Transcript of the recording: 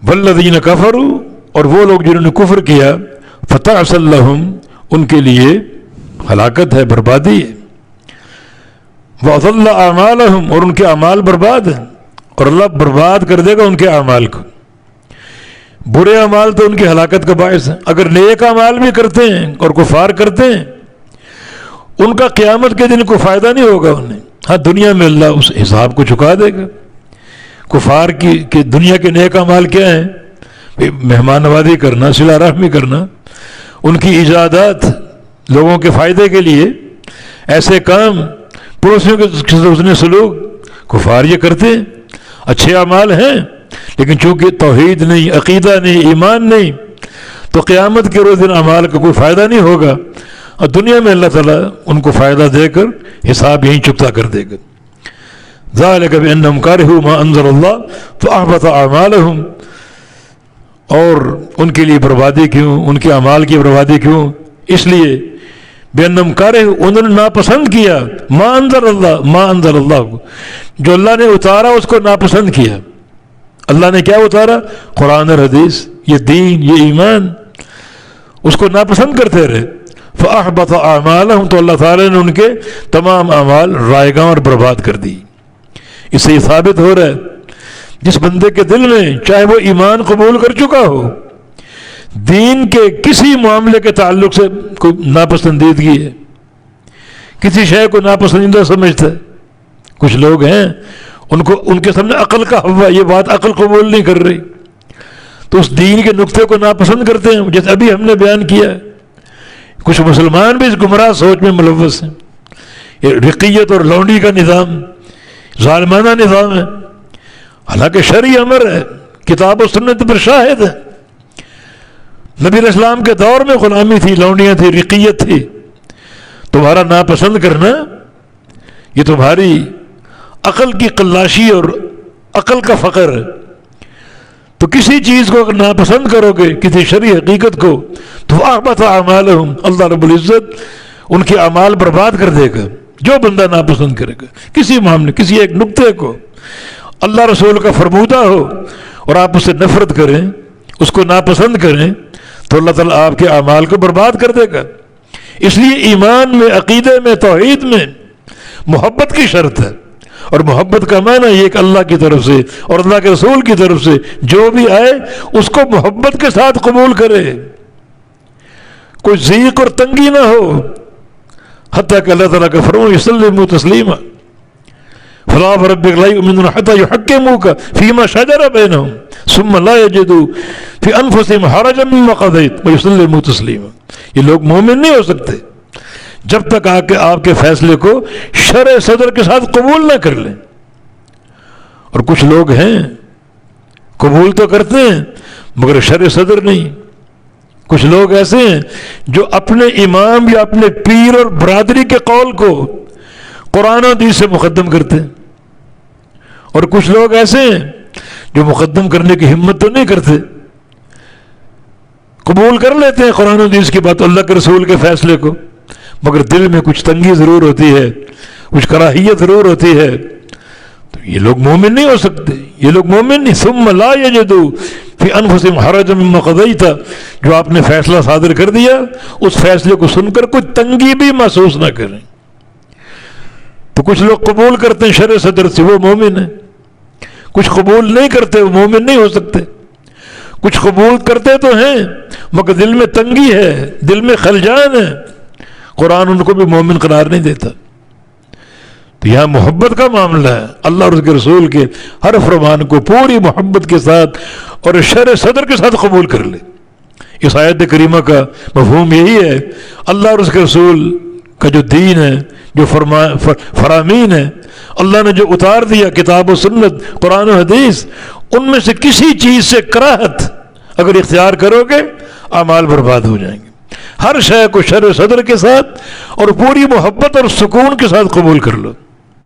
والذین کفروا، اور وہ لوگ جنہوں نے کفر کیا، فتعس لہم، ان کے لیے ہلاکت ہے، بربادی ہے، وَأَضَلَّ أَعْمَالَهُمْ، اور ان کے اعمال برباد ہیں، اور اللہ برباد کر دے گا ان کے اعمال کو۔ برے اعمال تو ان کی ہلاکت کا باعث ہیں، اگر نیک اعمال بھی کرتے ہیں اور کفار کرتے ہیں ان کا قیامت کے دن کوئی فائدہ نہیں ہوگا انہیں۔ ہاں دنیا میں اللہ اس حساب کو چکا دے گا۔ کفار کی دنیا کے نیک اعمال کیا ہیں؟ مہمان نوازی کرنا، صلہ رحمی کرنا، ان کی ایجادات لوگوں کے فائدے کے لیے، ایسے کام، پڑوسیوں کے حسن سلوک، کفار یہ کرتے ہیں، اچھے اعمال ہیں، لیکن چونکہ توحید نہیں، عقیدہ نہیں، ایمان نہیں، تو قیامت کے روز ان اعمال کا کوئی فائدہ نہیں ہوگا، اور دنیا میں اللہ تعالیٰ ان کو فائدہ دے کر حساب یہیں چکتا کر دے گا۔ ذَلِكَ بِأَنَّهُمْ كَرِهُوا مَا أَنزَلَ اللَّهُ فَأَحْبَطَ أَعْمَالَهُمْ، اور ان کے لیے بربادی کیوں، ان کے اعمال کی بربادی کیوں؟ اس لیے بِأَنَّهُمْ كَرِهُوا، انہوں نے ناپسند کیا، مَا أَنزَلَ اللَّهُ، مَا أَنزَلَ اللَّهُ، جو اللہ نے اتارا اس کو ناپسند کیا۔ اللہ نے کیا اتارا؟ قرآن اور حدیث، یہ دین، یہ ایمان، اس کو ناپسند کرتے رہے۔ فَأَحْبَطَ أَعْمَالَهُمْ، تو اللہ تعالیٰ نے ان کے تمام اعمال رائگاں اور برباد کر دی۔ اس سے یہ ثابت ہو رہا ہے جس بندے کے دل میں چاہے وہ ایمان قبول کر چکا ہو، دین کے کسی معاملے کے تعلق سے کوئی ناپسندیدگی ہے، کسی شے کو ناپسندیدہ سمجھتا ہے۔ کچھ لوگ ہیں ان کے سامنے عقل کا ہوا، یہ بات عقل قبول نہیں کر رہی، تو اس دین کے نقطے کو ناپسند کرتے ہیں، جیسے ابھی ہم نے بیان کیا ہے۔ کچھ مسلمان بھی اس گمراہ سوچ میں ملوث ہیں۔ یہ رقیت اور لونڈی کا نظام ظالمانہ نظام ہے، حالانکہ شرعی امر ہے، کتاب و سنت پر شاہد ہے۔ نبی علیہ السلام کے دور میں غلامی تھی، لونڈیاں تھی، رقیت تھی۔ تمہارا ناپسند کرنا یہ تمہاری عقل کی قلاشی اور عقل کا فقر ہے۔ تو کسی چیز کو اگر ناپسند کرو گے، کسی شرعی حقیقت کو، تو احبط اعمالہم، اللہ رب العزت ان کے اعمال برباد کر دے گا۔ جو بندہ ناپسند کرے گا کسی معاملے، کسی ایک نقطے کو، اللہ رسول کا فرمودہ ہو، اور آپ اس سے نفرت کریں، اس کو ناپسند کریں، تو اللہ تعالیٰ آپ کے اعمال کو برباد کر دے گا۔ اس لیے ایمان میں، عقیدے میں، توحید میں محبت کی شرط ہے، اور محبت کا معنی یہ کہ اللہ کی طرف سے اور اللہ کے رسول کی طرف سے جو بھی آئے اس کو محبت کے ساتھ قبول کرے، کوئی ضیق اور تنگی نہ ہو، حتیٰ کہ اللہ تعالیٰ کا فرمان یسلموا تسلیما، فلا وربک لا یؤمنون حتی یحکموک فیما شجر بینہم ثم لا یجدوا فی انفسہم حرجا مما قضیت ویسلموا تسلیما۔ یہ لوگ مومن نہیں ہو سکتے جب تک آپ کے فیصلے کو شرع صدر کے ساتھ قبول نہ کر لیں۔ اور کچھ لوگ ہیں قبول تو کرتے ہیں مگر شرع صدر نہیں۔ کچھ لوگ ایسے ہیں جو اپنے امام یا اپنے پیر اور برادری کے قول کو قرآن و حدیث سے مقدم کرتے ہیں، اور کچھ لوگ ایسے ہیں جو مقدم کرنے کی ہمت تو نہیں کرتے، قبول کر لیتے ہیں قرآن و حدیث کی بات، اللہ کے رسول کے فیصلے کو، مگر دل میں کچھ تنگی ضرور ہوتی ہے، کچھ کراہیت ضرور ہوتی ہے۔ تو یہ لوگ مومن نہیں ہو سکتے، یہ لوگ مومن نہیں۔ ثم لا یجدوا فی انفسہم حرجا مما قضیت، جو آپ نے فیصلہ صادر کر دیا اس فیصلے کو سن کر کوئی تنگی بھی محسوس نہ کریں۔ تو کچھ لوگ قبول کرتے ہیں شرع صدر سے، وہ مومن ہیں، کچھ قبول نہیں کرتے، وہ مومن نہیں ہو سکتے۔ کچھ قبول کرتے تو ہیں مگر دل میں تنگی ہے، دل میں خلجان ہے، قرآن ان کو بھی مومن قرار نہیں دیتا۔ تو یہاں محبت کا معاملہ ہے، اللہ اور اس کے رسول کے ہر فرمان کو پوری محبت کے ساتھ اور شرع صدر کے ساتھ قبول کر لے۔ اس آیت کریمہ کا مفہوم یہی ہے، اللہ اور اس کے رسول کا جو دین ہے، جو فرامین ہے، اللہ نے جو اتار دیا کتاب و سنت، قرآن و حدیث، ان میں سے کسی چیز سے کراہت اگر اختیار کرو گے اعمال برباد ہو جائیں گے۔ ہر شے کو شرع صدر کے ساتھ اور پوری محبت اور سکون کے ساتھ قبول کر لو۔